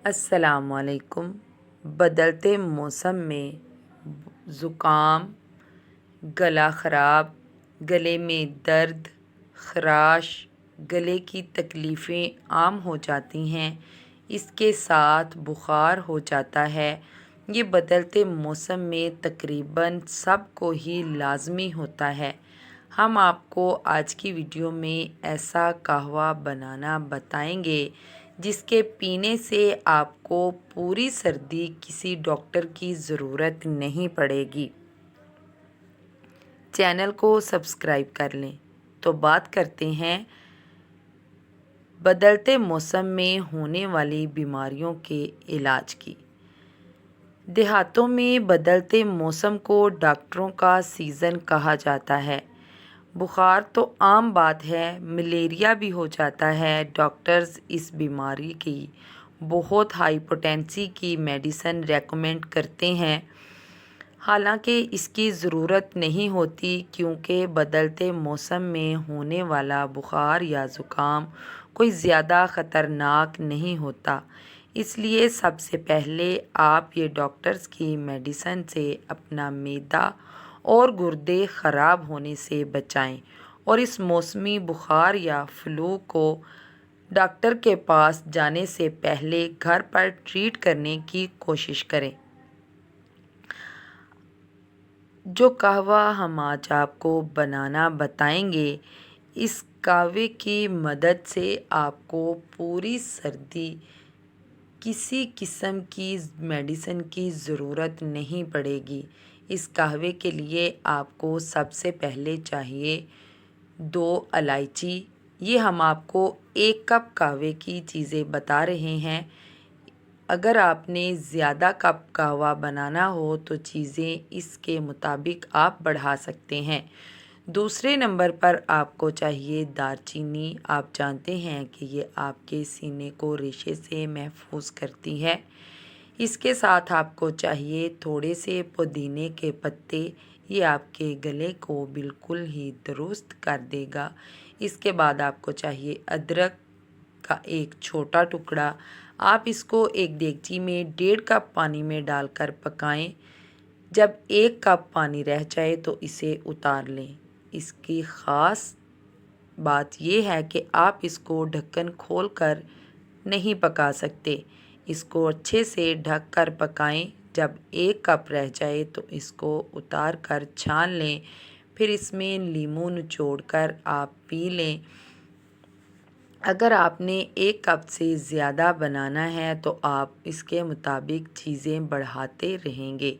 السلام علیکم۔ بدلتے موسم میں زکام، گلا خراب، گلے میں درد، خراش، گلے کی تکلیفیں عام ہو جاتی ہیں۔ اس کے ساتھ بخار ہو جاتا ہے۔ یہ بدلتے موسم میں تقریباً سب کو ہی لازمی ہوتا ہے۔ ہم آپ کو آج کی ویڈیو میں ایسا قہوہ بنانا بتائیں گے جس کے پینے سے آپ کو پوری سردی کسی ڈاکٹر کی ضرورت نہیں پڑے گی۔ چینل کو سبسکرائب کر لیں۔ تو بات کرتے ہیں بدلتے موسم میں ہونے والی بیماریوں کے علاج کی۔ دیہاتوں میں بدلتے موسم کو ڈاکٹروں کا سیزن کہا جاتا ہے۔ بخار تو عام بات ہے، ملیریا بھی ہو جاتا ہے۔ ڈاکٹرز اس بیماری کی بہت ہائی پوٹینسی کی میڈیسن ریکمینڈ کرتے ہیں، حالانکہ اس کی ضرورت نہیں ہوتی کیونکہ بدلتے موسم میں ہونے والا بخار یا زکام کوئی زیادہ خطرناک نہیں ہوتا۔ اس لیے سب سے پہلے آپ یہ ڈاکٹرز کی میڈیسن سے اپنا معدہ اور گردے خراب ہونے سے بچائیں، اور اس موسمی بخار یا فلو کو ڈاکٹر کے پاس جانے سے پہلے گھر پر ٹریٹ کرنے کی کوشش کریں۔ جو قہوہ ہم آج آپ کو بنانا بتائیں گے، اس قہوے کی مدد سے آپ کو پوری سردی کسی قسم کی میڈیسن کی ضرورت نہیں پڑے گی۔ اس قہوے کے لیے آپ کو سب سے پہلے چاہیے 2 الائچی۔ یہ ہم آپ کو 1 کپ قہوے کی چیزیں بتا رہے ہیں۔ اگر آپ نے زیادہ کپ قہوہ بنانا ہو تو چیزیں اس کے مطابق آپ بڑھا سکتے ہیں۔ دوسرے نمبر پر آپ کو چاہیے دار چینی۔ آپ جانتے ہیں کہ یہ آپ کے سینے کو ریشے سے محفوظ کرتی ہے۔ اس کے ساتھ آپ کو چاہیے تھوڑے سے پودینے کے پتے، یہ آپ کے گلے کو بالکل ہی درست کر دے گا۔ اس کے بعد آپ کو چاہیے ادرک کا 1 چھوٹا ٹکڑا۔ آپ اس کو ایک دیگچی میں 1.5 کپ پانی میں ڈال کر پکائیں۔ جب 1 کپ پانی رہ جائے تو اسے اتار لیں۔ اس کی خاص بات یہ ہے کہ آپ اس کو ڈھکن کھول کر نہیں پکا سکتے۔ اس کو اچھے سے ڈھک کر پکائیں۔ جب 1 کپ رہ جائے تو اس کو اتار کر چھان لیں، پھر اس میں لیموں نچوڑ کر آپ پی لیں۔ اگر آپ نے 1 کپ سے زیادہ بنانا ہے تو آپ اس کے مطابق چیزیں بڑھاتے رہیں گے۔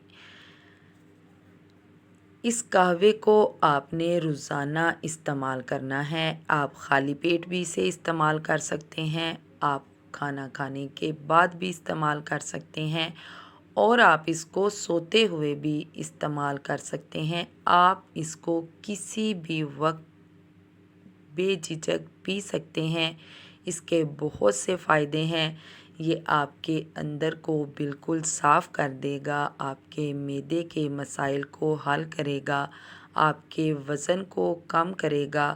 اس قہوے کو آپ نے روزانہ استعمال کرنا ہے۔ آپ خالی پیٹ بھی اسے استعمال کر سکتے ہیں، آپ کھانا کھانے کے بعد بھی استعمال کر سکتے ہیں، اور آپ اس کو سوتے ہوئے بھی استعمال کر سکتے ہیں۔ آپ اس کو کسی بھی وقت بے جھجک پی سکتے ہیں۔ اس کے بہت سے فائدے ہیں۔ یہ آپ کے اندر کو بالکل صاف کر دے گا، آپ کے معدے کے مسائل کو حل کرے گا، آپ کے وزن کو کم کرے گا،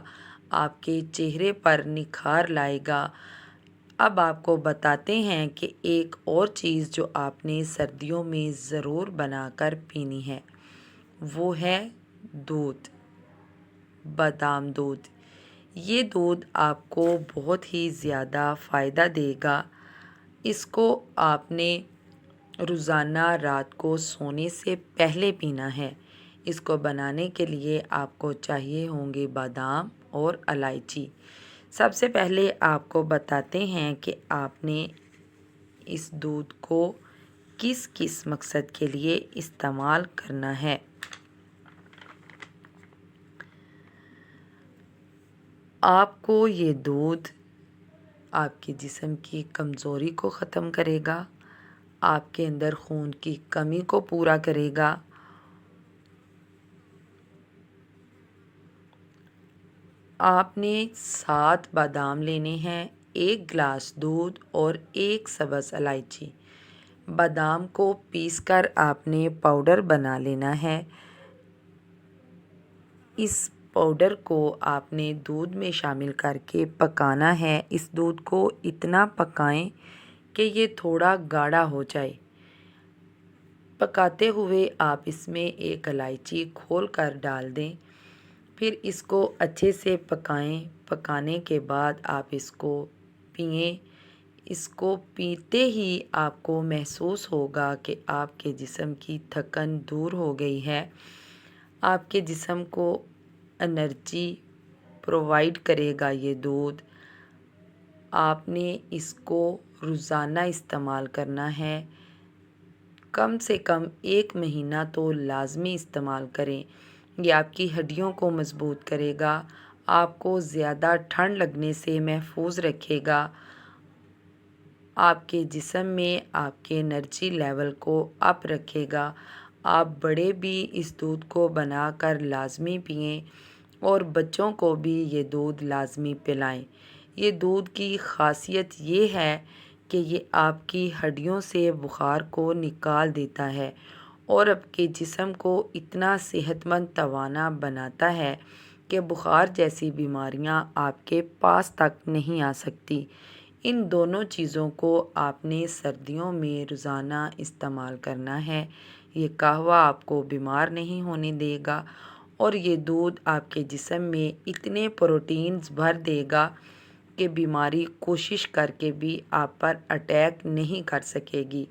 آپ کے چہرے پر نکھار لائے گا۔ اب آپ کو بتاتے ہیں کہ ایک اور چیز جو آپ نے سردیوں میں ضرور بنا کر پینی ہے، وہ ہے دودھ، بادام دودھ۔ یہ دودھ آپ کو بہت ہی زیادہ فائدہ دے گا۔ اس کو آپ نے روزانہ رات کو سونے سے پہلے پینا ہے۔ اس کو بنانے کے لیے آپ کو چاہیے ہوں گے بادام اور الائچی۔ سب سے پہلے آپ کو بتاتے ہیں کہ آپ نے اس دودھ کو کس کس مقصد کے لیے استعمال کرنا ہے۔ آپ کو یہ دودھ آپ کے جسم کی کمزوری کو ختم کرے گا، آپ کے اندر خون کی کمی کو پورا کرے گا۔ آپ نے 7 بادام لینے ہیں، 1 گلاس دودھ اور 1 سبز الائچی۔ بادام کو پیس کر آپ نے پاؤڈر بنا لینا ہے۔ اس پاؤڈر کو آپ نے دودھ میں شامل کر کے پکانا ہے۔ اس دودھ کو اتنا پکائیں کہ یہ تھوڑا گاڑھا ہو جائے۔ پکاتے ہوئے آپ اس میں ایک الائچی کھول کر ڈال دیں، پھر اس کو اچھے سے پکائیں۔ پکانے کے بعد آپ اس کو پئیں۔ اس کو پیتے ہی آپ کو محسوس ہوگا کہ آپ کے جسم کی تھکن دور ہو گئی ہے، آپ کے جسم کو انرجی پرووائڈ کرے گا یہ دودھ۔ آپ نے اس کو روزانہ استعمال کرنا ہے، کم سے کم 1 مہینہ تو لازمی استعمال کریں۔ یہ آپ کی ہڈیوں کو مضبوط کرے گا، آپ کو زیادہ ٹھنڈ لگنے سے محفوظ رکھے گا، آپ کے جسم میں آپ کے انرجی لیول کو اپ رکھے گا۔ آپ بڑے بھی اس دودھ کو بنا کر لازمی پئیں اور بچوں کو بھی یہ دودھ لازمی پلائیں۔ یہ دودھ کی خاصیت یہ ہے کہ یہ آپ کی ہڈیوں سے بخار کو نکال دیتا ہے اور آپ کے جسم کو اتنا صحت مند توانا بناتا ہے کہ بخار جیسی بیماریاں آپ کے پاس تک نہیں آ سکتی۔ ان دونوں چیزوں کو آپ نے سردیوں میں روزانہ استعمال کرنا ہے۔ یہ قہوہ آپ کو بیمار نہیں ہونے دے گا اور یہ دودھ آپ کے جسم میں اتنے پروٹینز بھر دے گا کہ بیماری کوشش کر کے بھی آپ پر اٹیک نہیں کر سکے گی۔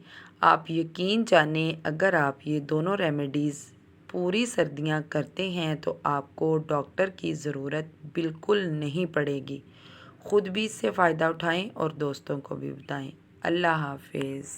آپ یقین جانیں، اگر آپ یہ دونوں ریمیڈیز پوری سردیاں کرتے ہیں تو آپ کو ڈاکٹر کی ضرورت بالکل نہیں پڑے گی۔ خود بھی اس سے فائدہ اٹھائیں اور دوستوں کو بھی بتائیں۔ اللہ حافظ۔